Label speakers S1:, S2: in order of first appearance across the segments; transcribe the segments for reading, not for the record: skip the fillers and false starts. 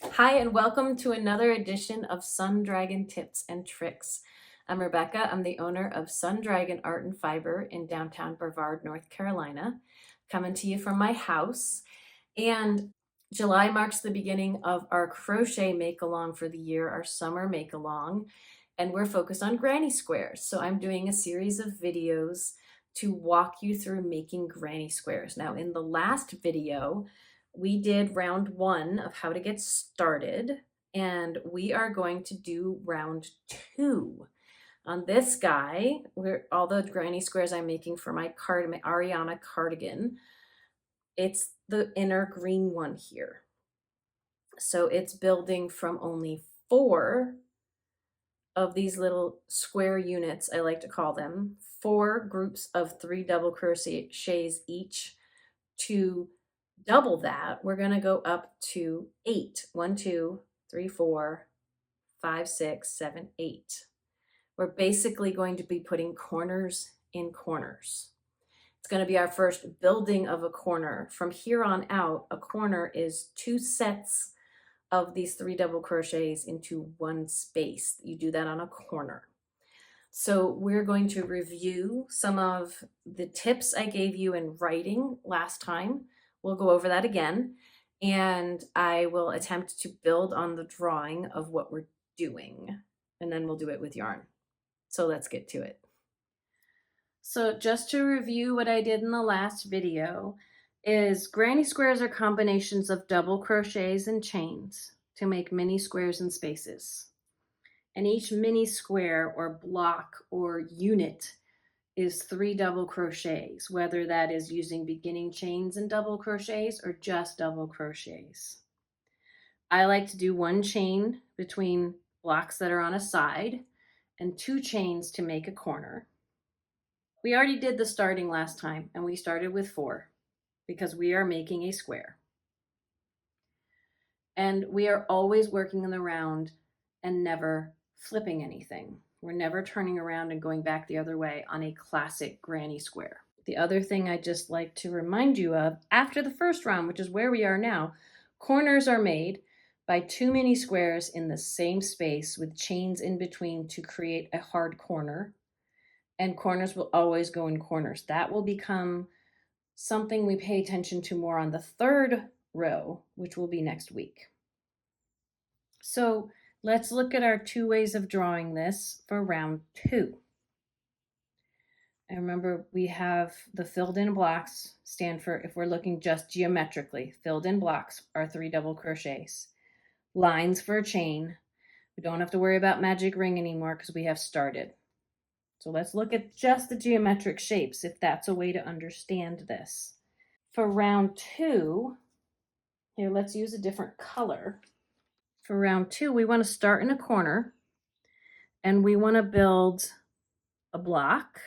S1: Hi, and welcome to another edition of Sun Dragon Tips and Tricks. I'm Rebecca. I'm the owner of Sun Dragon Art and Fiber in downtown Brevard, North Carolina, coming to you from my house. And July marks the beginning of our crochet make-along for the year, our summer make-along, and we're focused on granny squares. So I'm doing a series of videos to walk you through making granny squares. Now, in the last video, we did round one of how to get started, and we are going to do round two. On this guy, where all the granny squares I'm making for my Ariana Cardigan, it's the inner green one here. So it's building from only 4 of these little square units, I like to call them, 4 groups of 3 double crochets each. To double that, we're going to go up to 8. 1, 2, 3, 4, 5, 6, 7, 8. We're basically going to be putting corners in corners. It's going to be our first building of a corner. From here on out, a corner is 2 sets of these 3 double crochets into 1 space. You do that on a corner. So we're going to review some of the tips I gave you in writing last time. We'll go over that again, and I will attempt to build on the drawing of what we're doing, and then we'll do it with yarn. So let's get to it. So just to review what I did in the last video is granny squares are combinations of double crochets and chains to make mini squares and spaces. And each mini square or block or unit is 3 double crochets, whether that is using beginning chains and double crochets or just double crochets. I like to do 1 chain between blocks that are on a side and 2 chains to make a corner. We already did the starting last time, and we started with 4 because we are making a square. And we are always working in the round and never flipping anything. We're never turning around and going back the other way on a classic granny square. The other thing I just like to remind you of, after the first round, which is where we are now, corners are made by 2 mini squares in the same space with chains in between to create a hard corner. And corners will always go in corners. That will become something we pay attention to more on the 3rd row, which will be next week. So let's look at our 2 ways of drawing this for round 2. And remember, we have the filled in blocks stand for, if we're looking just geometrically, filled in blocks are 3 double crochets. Lines for a chain. We don't have to worry about magic ring anymore because we have started. So let's look at just the geometric shapes, if that's a way to understand this. For round 2, here, let's use a different color. For round 2, we want to start in a corner, and we want to build a block.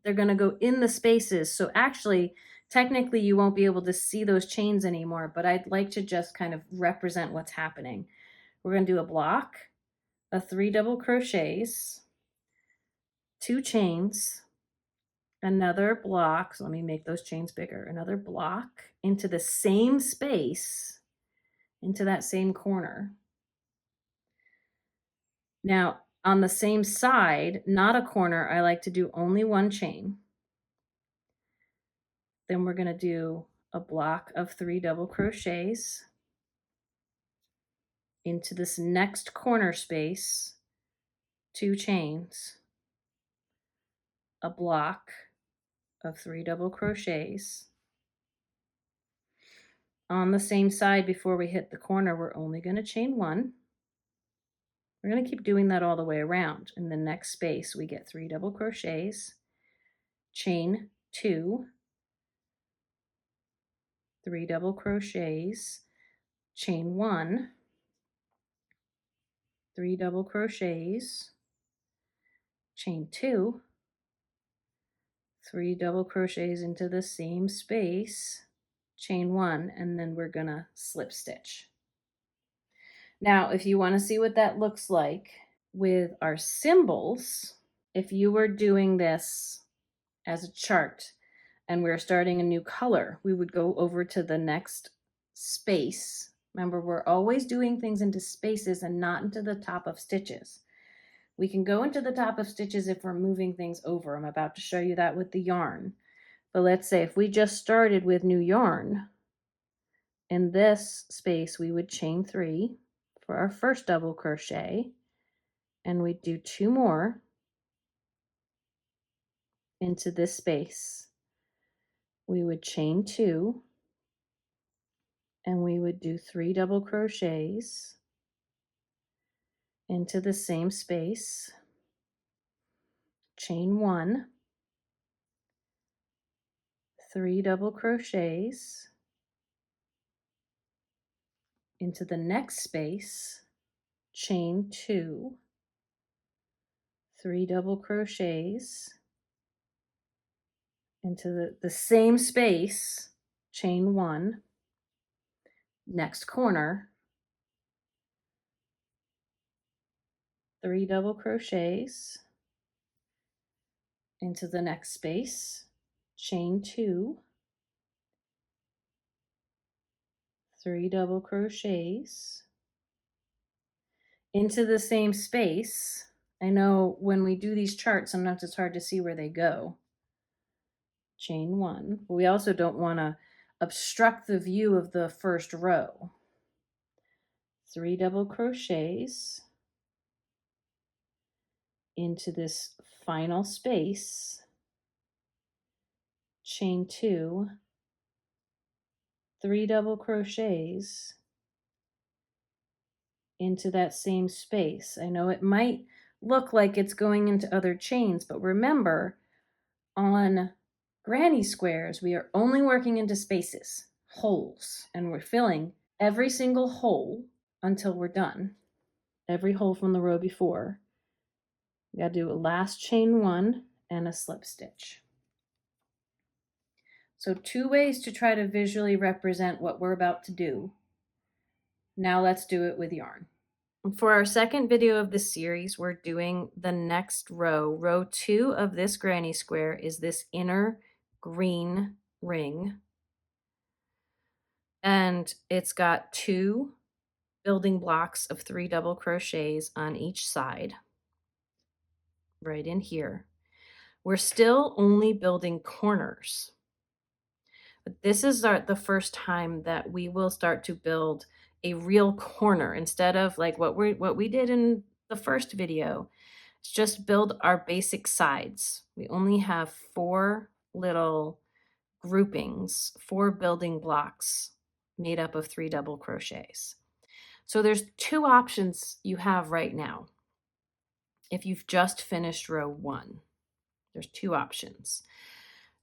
S1: They're going to go in the spaces. So actually, technically, you won't be able to see those chains anymore, but I'd like to just kind of represent what's happening. We're going to do a block of 3 double crochets, 2 chains, another block. So let me make those chains bigger. Another block into the same space, into that same corner. Now, on the same side, not a corner, I like to do only 1 chain. Then we're going to do a block of 3 double crochets into this next corner space, 2 chains, a block of 3 double crochets. On the same side, before we hit the corner, we're only going to chain 1. We're going to keep doing that all the way around. In the next space, we get 3 double crochets, chain 2, 3 double crochets, chain 1, 3 double crochets, chain 2, 3 double crochets into the same space, chain 1, and then we're going to slip stitch. Now, if you want to see what that looks like with our symbols, if you were doing this as a chart and we're starting a new color, we would go over to the next space. Remember, we're always doing things into spaces and not into the top of stitches. We can go into the top of stitches if we're moving things over. I'm about to show you that with the yarn. But let's say if we just started with new yarn, in this space we would chain 3 for our first double crochet, and we'd do 2 more into this space. We would chain 2, and we would do 3 double crochets into the same space, chain 1, 3 double crochets into the next space, chain 2, 3 double crochets into the same space, chain 1, next corner, 3 double crochets into the next space, chain 2, 3 double crochets into the same space. I know when we do these charts, sometimes it's hard to see where they go. Chain 1. But we also don't want to obstruct the view of the first row. 3 double crochets into this final space, chain 2, 3 double crochets into that same space. I know it might look like it's going into other chains, but remember, on granny squares, we are only working into spaces, holes, and we're filling every single hole until we're done. Every hole from the row before. We got to do a last chain 1 and a slip stitch. So 2 ways to try to visually represent what we're about to do. Now let's do it with yarn. For our second video of this series, we're doing the next row. Row 2 of this granny square is this inner green ring. And it's got 2 building blocks of 3 double crochets on each side, right in here. We're still only building corners. But this is the first time that we will start to build a real corner instead of like what we did in the first video. It's just build our basic sides. We only have 4 little groupings, 4 building blocks made up of 3 double crochets. So there's 2 options you have right now. If you've just finished row 1, there's 2 options.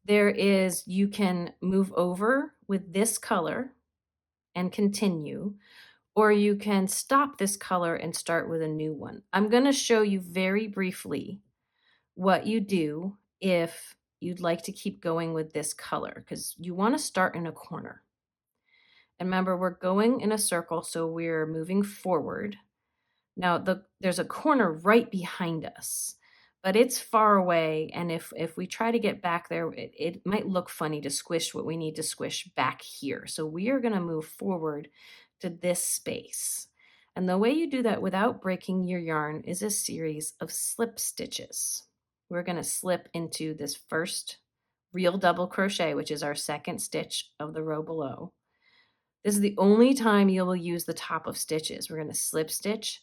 S1: There is, you can move over with this color and continue, or you can stop this color and start with a new one. I'm going to show you very briefly what you do if you'd like to keep going with this color, because you want to start in a corner. And remember, we're going in a circle, so we're moving forward. Now, there's a corner right behind us, but it's far away, and if we try to get back there, it might look funny to squish what we need to squish back here. So we are going to move forward to this space. And the way you do that without breaking your yarn is a series of slip stitches. We're going to slip into this first real double crochet, which is our second stitch of the row below. This is the only time you will use the top of stitches. We're going to slip stitch,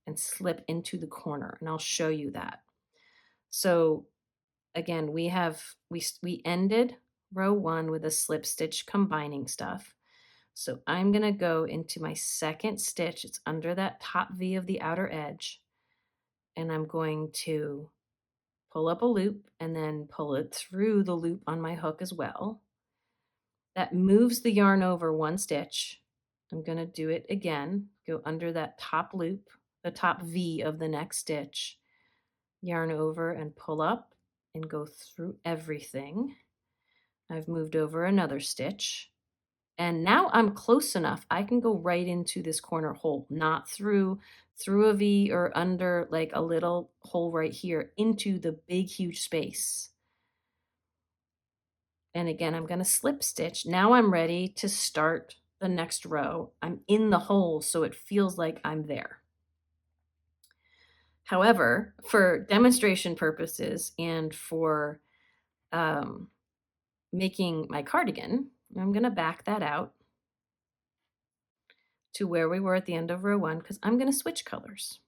S1: and slip into the corner, and I'll show you that. So again, we ended row 1 with a slip stitch combining stuff. So I'm going to go into my second stitch. It's under that top V of the outer edge, and I'm going to pull up a loop and then pull it through the loop on my hook as well. That moves the yarn over 1 stitch. I'm going to do it again, go under that top loop, the top V of the next stitch, yarn over and pull up and go through everything. I've moved over another stitch, and now I'm close enough. I can go right into this corner hole, not through a V or under like a little hole right here, into the big huge space. And again, I'm going to slip stitch. Now I'm ready to start the next row. I'm in the hole, so it feels like I'm there. However, for demonstration purposes and for making my cardigan, I'm going to back that out to where we were at the end of row 1 because I'm going to switch colors.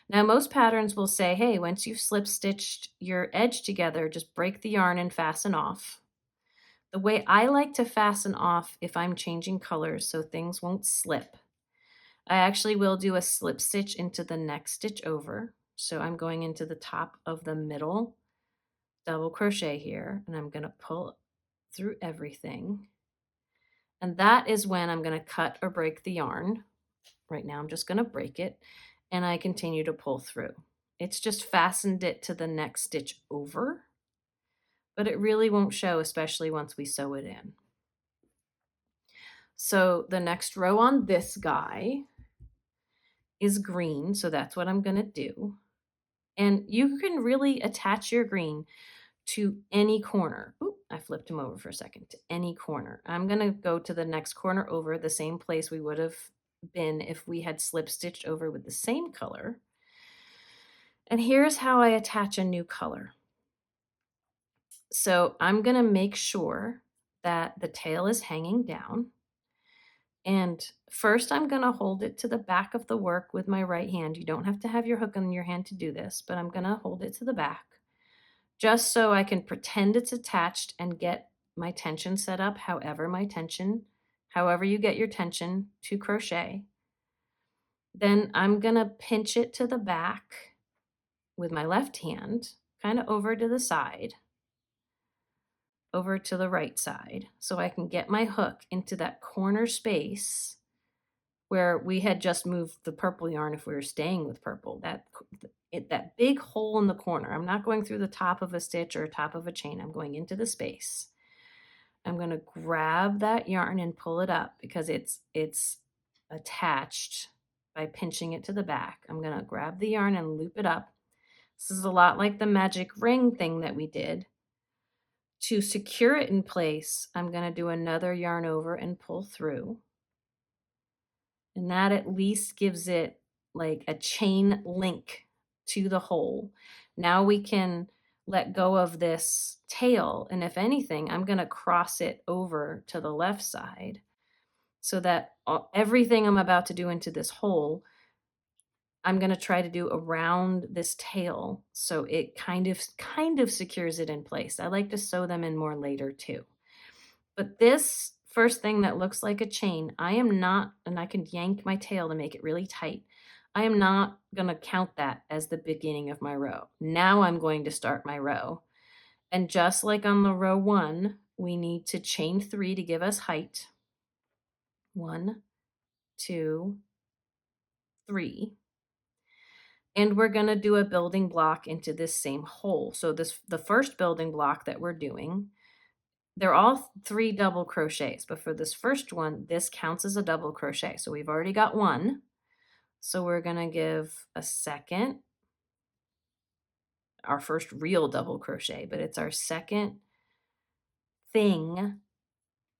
S1: Now, most patterns will say, hey, once you've slip stitched your edge together, just break the yarn and fasten off. The way I like to fasten off if I'm changing colors so things won't slip, I actually will do a slip stitch into the next stitch over. So I'm going into the top of the middle double crochet here, and I'm going to pull through everything. And that is when I'm going to cut or break the yarn. Right now I'm just going to break it, and I continue to pull through. It's just fastened it to the next stitch over, but it really won't show, especially once we sew it in. So the next row on this guy is green, so that's what I'm going to do. And you can really attach your green to any corner. Oop, I flipped him over for a second. To any corner. I'm going to go to the next corner over, the same place we would have been if we had slip stitched over with the same color. And here's how I attach a new color. So I'm going to make sure that the tail is hanging down. And first I'm going to hold it to the back of the work with my right hand. You don't have to have your hook in your hand to do this, but I'm going to hold it to the back just so I can pretend it's attached and get my tension set up however you get your tension to crochet. Then I'm going to pinch it to the back with my left hand, kind of over to the side, over to the right side, so I can get my hook into that corner space where we had just moved the purple yarn if we were staying with purple, that big hole in the corner. I'm not going through the top of a stitch or top of a chain. I'm going into the space. I'm going to grab that yarn and pull it up because it's attached by pinching it to the back. I'm going to grab the yarn and loop it up. This is a lot like the magic ring thing that we did. To secure it in place, I'm going to do another yarn over and pull through. And that at least gives it like a chain link to the hole. Now we can let go of this tail. And if anything, I'm going to cross it over to the left side so that everything I'm about to do into this hole, I'm going to try to do around this tail so it kind of secures it in place. I like to sew them in more later too. But this first thing that looks like a chain, I am not, and I can yank my tail to make it really tight. I am not going to count that as the beginning of my row. Now I'm going to start my row. And just like on the row 1, we need to chain 3 to give us height. 1, 2, 3. And we're going to do a building block into this same hole. So the first building block that we're doing, they're all 3 double crochets, but for this first one, this counts as a double crochet. So we've already got 1. So we're going to give a second, our first real double crochet, but it's our second thing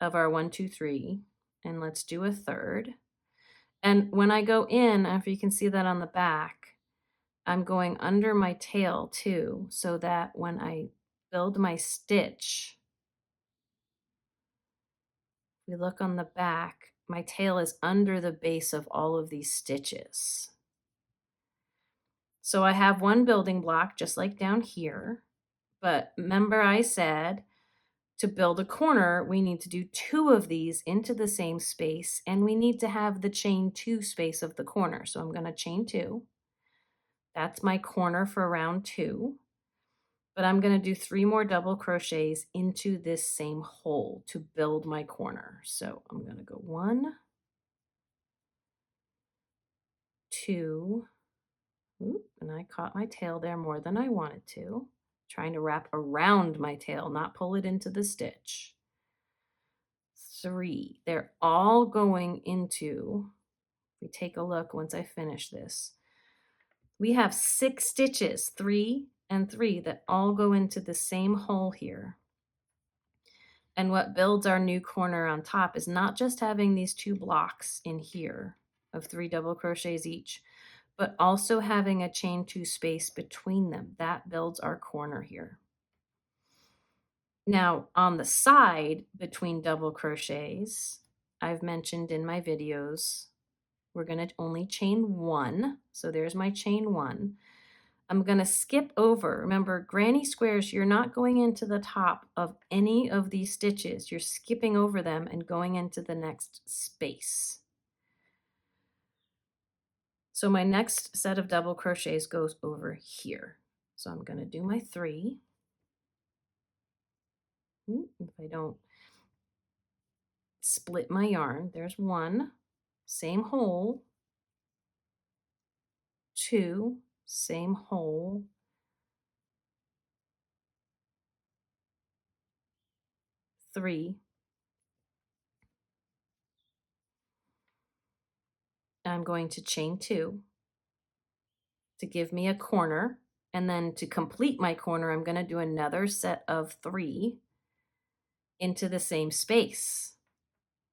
S1: of our 1, 2, 3. And let's do a third. And when I go in, if you can see that on the back, I'm going under my tail too, so that when I build my stitch, we look on the back, my tail is under the base of all of these stitches. So I have 1 building block just like down here, but remember I said to build a corner, we need to do 2 of these into the same space, and we need to have the chain 2 space of the corner. So I'm going to chain 2. That's my corner for round 2. But I'm going to do 3 more double crochets into this same hole to build my corner. So I'm going to go 1, 2, oop, and I caught my tail there more than I wanted to. Trying to wrap around my tail, not pull it into the stitch. 3. They're all going into, if we take a look once I finish this, we have 6 stitches, 3 and 3, that all go into the same hole here. And what builds our new corner on top is not just having these 2 blocks in here of 3 double crochets each, but also having a chain 2 space between them. That builds our corner here. Now, on the side between double crochets, I've mentioned in my videos, we're going to only chain 1. So there's my chain 1. I'm going to skip over. Remember, granny squares, you're not going into the top of any of these stitches. You're skipping over them and going into the next space. So my next set of double crochets goes over here. So I'm going to do my 3. If I don't split my yarn, there's 1, same hole, 2, same hole, 3. I'm going to chain 2 to give me a corner. And then to complete my corner, I'm going to do another set of 3 into the same space.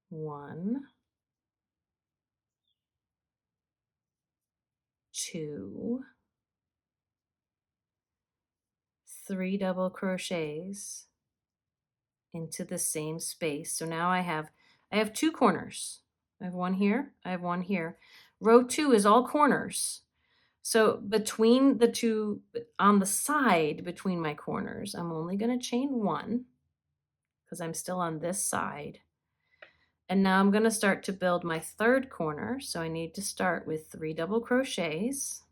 S1: 1, 2, 3 double crochets into the same space. So now I have 2 corners. I have 1 here, I have 1 here. Row 2 is all corners. So between the 2, on the side between my corners, I'm only going to chain 1 because I'm still on this side. And now I'm going to start to build my 3rd corner. So I need to start with 3 double crochets.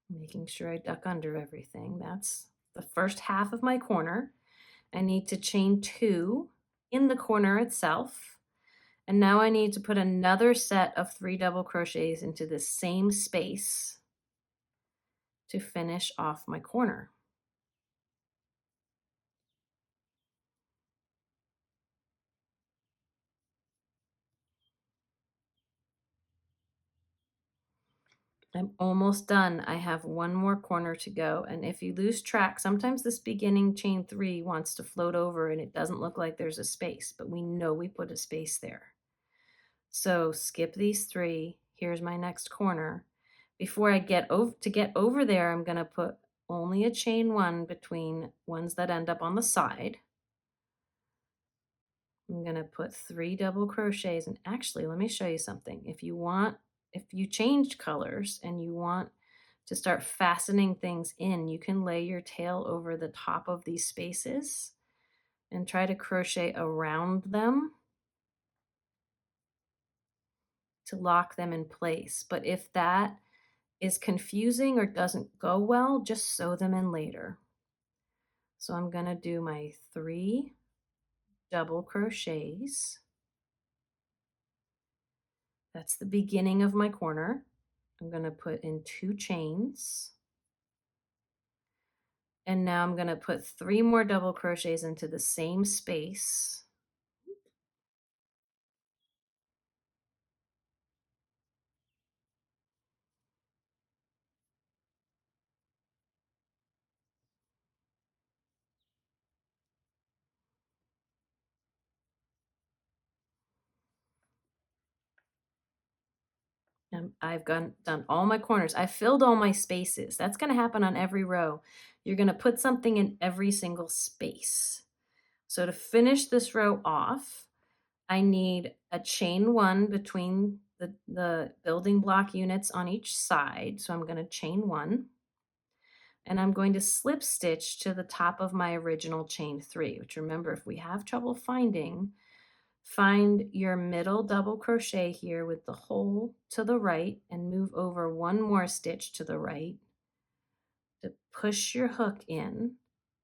S1: Making sure I duck under everything. That's the first half of my corner. I need to chain 2 in the corner itself. And now I need to put another set of 3 double crochets into the same space to finish off my corner. I'm almost done. I have 1 more corner to go. And if you lose track, sometimes this beginning chain 3 wants to float over and it doesn't look like there's a space, but we know we put a space there. So skip these 3. Here's my next corner. Before I get over there, I'm going to put only a chain 1 between ones that end up on the side. I'm going to put 3 double crochets, and actually, let me show you something. If you changed colors and you want to start fastening things in, you can lay your tail over the top of these spaces and try to crochet around them to lock them in place. But if that is confusing or doesn't go well, just sew them in later. So I'm going to do my 3 double crochets. That's the beginning of my corner. I'm going to put in 2 chains. And now I'm going to put 3 more double crochets into the same space. And I've done all my corners. I filled all my spaces. That's going to happen on every row. You're going to put something in every single space. So to finish this row off, I need a chain 1 between the building block units on each side. So I'm going to chain 1. And I'm going to slip stitch to the top of my original chain 3, which, remember, if we have trouble finding, find your middle double crochet here with the hole to the right and move over 1 more stitch to the right to push your hook in,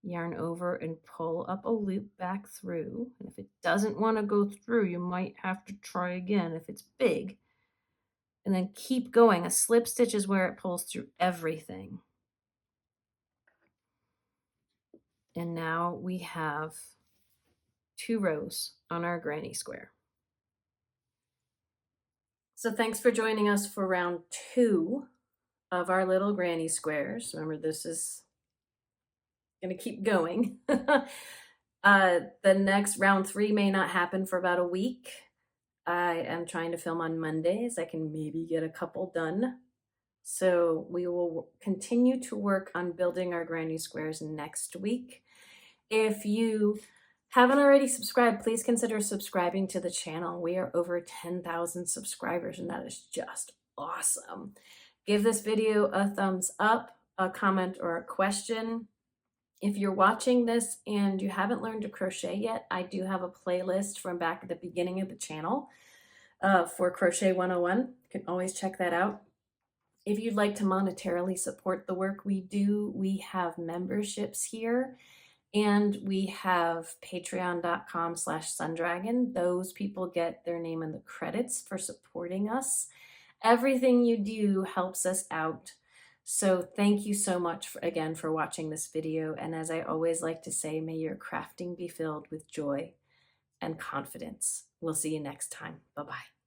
S1: yarn over and pull up a loop back through. And if it doesn't want to go through, you might have to try again if it's big. And then keep going. A slip stitch is where it pulls through everything. And now we have 2 rows on our granny square. So thanks for joining us for round 2 of our little granny squares. Remember, this is going to keep going. The next round 3 may not happen for about a week. I am trying to film on Mondays. I can maybe get a couple done. So we will continue to work on building our granny squares next week. If you haven't already subscribed, please consider subscribing to the channel. We are over 10,000 subscribers, and that is just awesome. Give this video a thumbs up, a comment, or a question. If you're watching this and you haven't learned to crochet yet, I do have a playlist from back at the beginning of the channel for Crochet 101. You can always check that out. If you'd like to monetarily support the work we do, we have memberships here. And we have patreon.com/sundragon. Those people get their name in the credits for supporting us. Everything you do helps us out. So thank you so much again for watching this video. And as I always like to say, may your crafting be filled with joy and confidence. We'll see you next time. Bye-bye.